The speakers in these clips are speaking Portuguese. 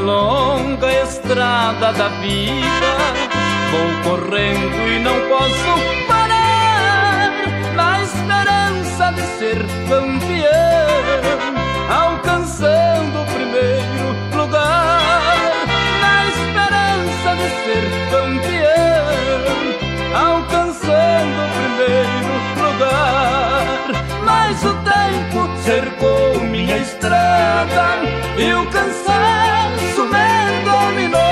longa estrada da vida, vou correndo e não posso parar, na esperança de ser campeão, alcançando o primeiro lugar. Na esperança de ser campeão, alcançando o primeiro lugar. Mas o tempo cercou minha estrada e o cansaço me dominou.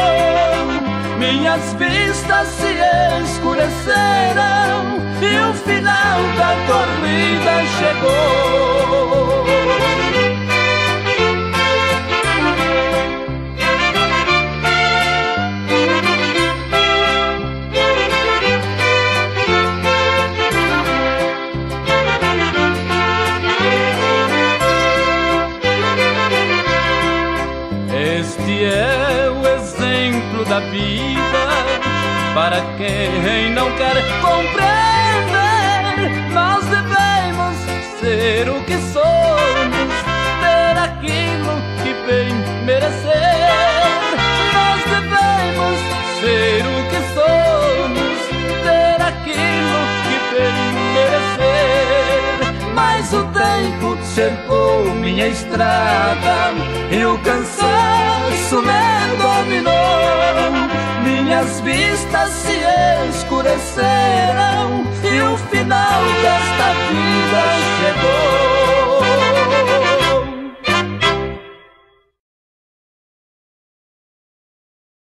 Minhas vistas se escureceram e o final da corrida chegou. Este é o exemplo da vida para quem não quer compreender. Nós devemos ser o que somos, ter aquilo que bem merecer. Nós devemos ser o que somos, ter aquilo que bem merecer. Mas o tempo cercou minha estrada e o cansaço me dominou. Minhas vistas se escureceram e o final desta vida chegou.